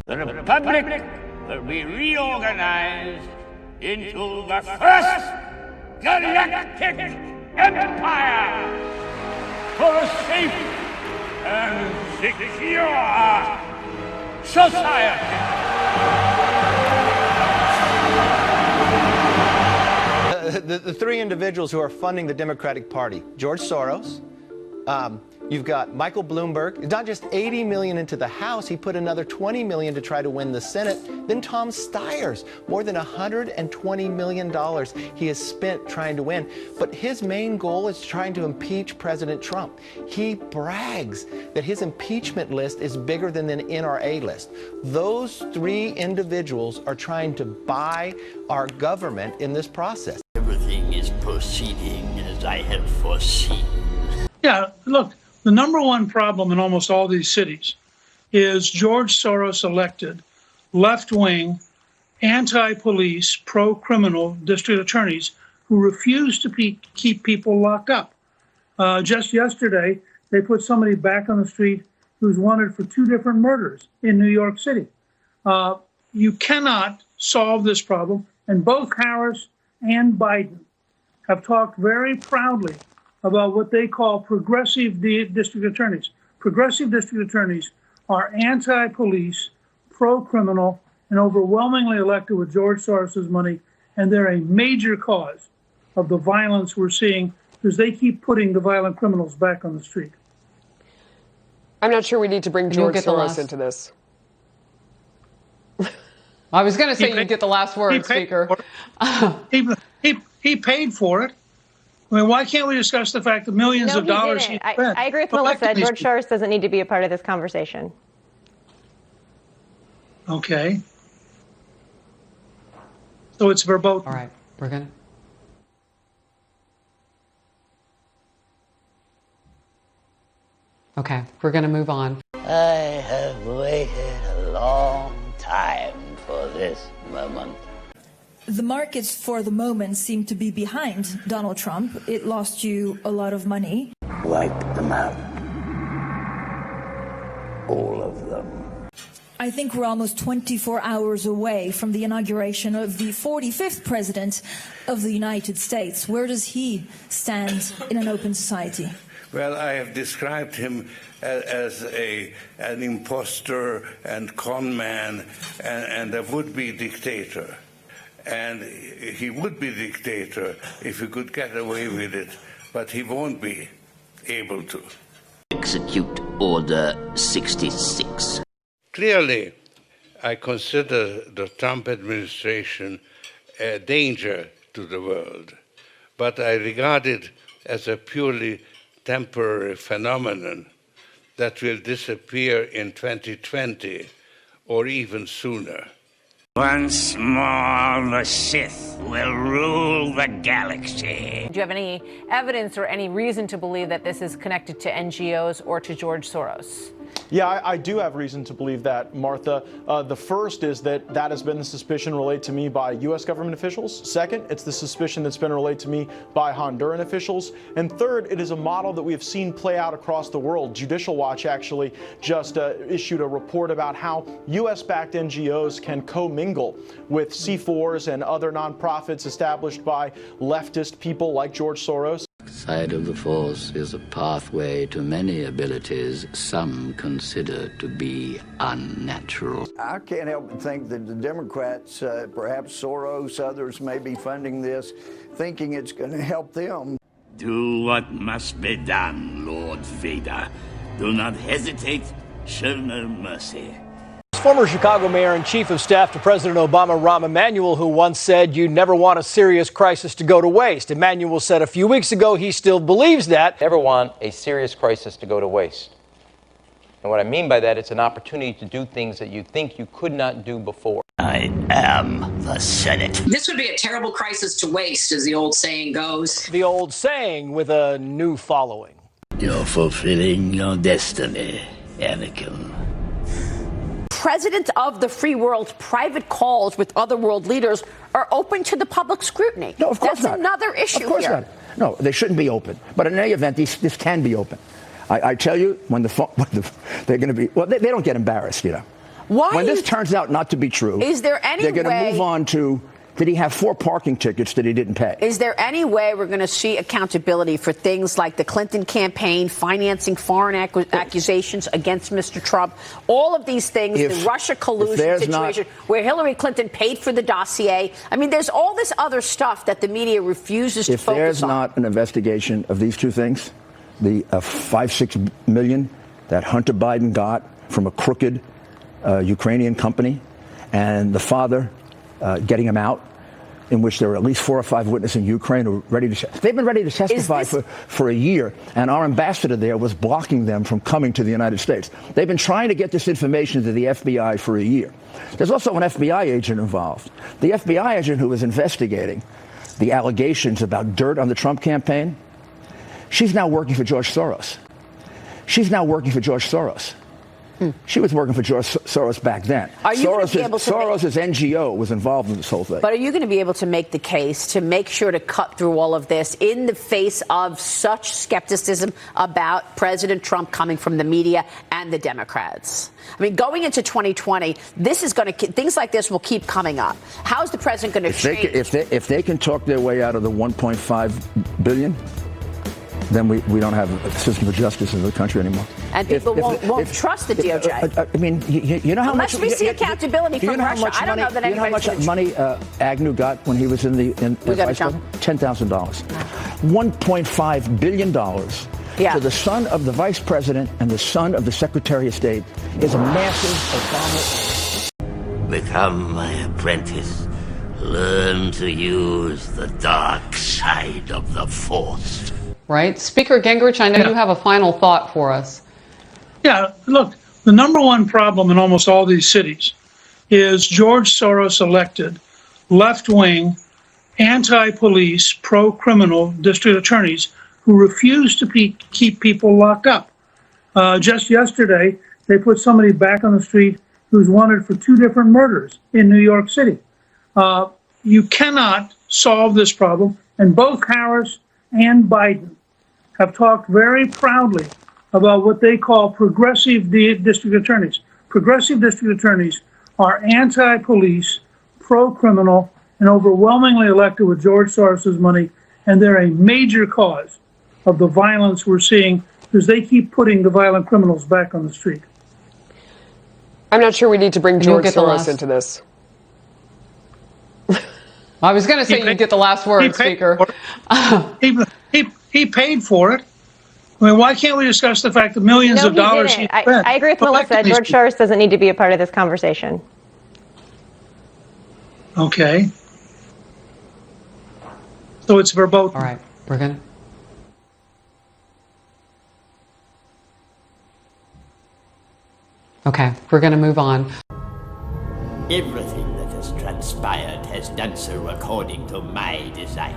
The Republic will be reorganized into the first Galactic Empire for a safe and secure society. The three individuals who are funding the Democratic Party: George Soros, you've got Michael Bloomberg, not just $80 million into the House, he put another $20 million to try to win the Senate. Then Tom Steyer's, more than $120 million he has spent trying to win. But his main goal is trying to impeach President Trump. He brags that his impeachment list is bigger than the NRA list. Those three individuals are trying to buy our government in this process. Everything is proceeding as I had foreseen. Yeah, look, the number one problem in almost all these cities is George Soros elected left-wing, anti-police, pro-criminal district attorneys who refuse to keep people locked up. Just yesterday, they put somebody back on the street who's wanted for 2 different murders in New York City. You cannot solve this problem, and both Harris and Biden have talked very proudly about what they call progressive district attorneys. Progressive district attorneys are anti-police, pro-criminal, and overwhelmingly elected with George Soros's money, and they're a major cause of the violence we're seeing because they keep putting the violent criminals back on the street. I'm not sure we need to bring George Soros into this. I was going to say you get the last word, Speaker. He paid for it. I mean, why can't we discuss the fact that millions of dollars he spent? I agree with Melissa. George Soros doesn't need to be a part of this conversation. Okay. So it's verboten. All right. We're going to. Okay. We're going to move on. I have waited a long time for this moment. The markets for the moment seem to be behind Donald Trump. It lost you a lot of money. Wipe them out. All of them. I think we're almost 24 hours away from the inauguration of the 45th president of the United States. Where does he stand in an open society? Well, I have described him as an imposter and con man and a would-be dictator. And he would be dictator if he could get away with it, but he won't be able to. Execute Order 66. Clearly, I consider the Trump administration a danger to the world, but I regard it as a purely temporary phenomenon that will disappear in 2020 or even sooner. Once more, the Sith will rule the galaxy. Do you have any evidence or any reason to believe that this is connected to NGOs or to George Soros? Yeah, I do have reason to believe that, Martha. The first is that has been the suspicion relayed to me by U.S. government officials. Second, it's the suspicion that's been relayed to me by Honduran officials. And third, it is a model that we have seen play out across the world. Judicial Watch actually just issued a report about how U.S.-backed NGOs can commingle with C4s and other nonprofits established by leftist people like George Soros. Side of the Force is a pathway to many abilities some consider to be unnatural. I can't help but think that the Democrats, perhaps Soros, others may be funding this, thinking it's going to help them. Do what must be done, Lord Vader. Do not hesitate, show no mercy. Former Chicago mayor and chief of staff to President Obama, Rahm Emanuel, who once said you never want a serious crisis to go to waste. Emanuel said a few weeks ago he still believes that. Never want a serious crisis to go to waste. And what I mean by that, it's an opportunity to do things that you think you could not do before. I am the Senate. This would be a terrible crisis to waste, as the old saying goes. The old saying with a new following. You're fulfilling your destiny, Anakin. President of the free world's private calls with other world leaders are open to the public scrutiny. No, of course That's not. another issue Of course here. not. No, they shouldn't be open. But in any event, this can be open. I tell you, when they're going to be, well, they don't get embarrassed, you know. When this turns out not to be true, is there any they're going to way move on to, did he have 4 parking tickets that he didn't pay? Is there any way we're going to see accountability for things like the Clinton campaign, financing foreign accusations against Mr. Trump, all of these things, the Russia collusion situation where Hillary Clinton paid for the dossier? I mean, there's all this other stuff that the media refuses to focus on. If there's not an investigation of these two things, the $5-6 million that Hunter Biden got from a crooked Ukrainian company, and the father getting him out, in which there are at least 4 or 5 witnesses in Ukraine who are ready to. They've been ready to testify for a year, and our ambassador there was blocking them from coming to the United States. They've been trying to get this information to the FBI for a year. There's also an FBI agent involved. The FBI agent who was investigating the allegations about dirt on the Trump campaign, she's now working for George Soros. She was working for George Soros back then. Soros's NGO was involved in this whole thing. But are you going to be able to make the case to make sure to cut through all of this in the face of such skepticism about President Trump coming from the media and the Democrats? I mean, going into 2020, things like this will keep coming up. How is the president going to change? If they can talk their way out of the $1.5 billion, then we don't have a system of justice in the country anymore. And people won't trust the DOJ. I mean, you know how much... Unless we see accountability from Russia. I don't know that anybody's going to... You know how much money Agnew got when he was in the vice president? $10,000. $1.5 billion to the son of the vice president and the son of the secretary of state is a massive Obama... Become my apprentice. Learn to use the dark side of the Force. Right? Speaker Gingrich, I know you have a final thought for us. Yeah, look, the number one problem in almost all these cities is George Soros elected left-wing, anti-police, pro-criminal district attorneys who refuse to keep people locked up. Just yesterday, they put somebody back on the street who's wanted for 2 different murders in New York City. You cannot solve this problem, and both Harris and Biden have talked very proudly about what they call progressive district attorneys. Progressive district attorneys are anti-police, pro-criminal, and overwhelmingly elected with George Soros's money, and they're a major cause of the violence we're seeing because they keep putting the violent criminals back on the street. I'm not sure we need to bring George Soros into this. I was going to say you get the last word, Speaker. He paid for it. I mean, why can't we discuss the fact that millions of dollars he spent? I agree with Melissa. George Soros doesn't need to be a part of this conversation. Okay. So it's verboten. All right. We're going to... Okay. We're going to move on. Everything that has transpired has done so according to my design.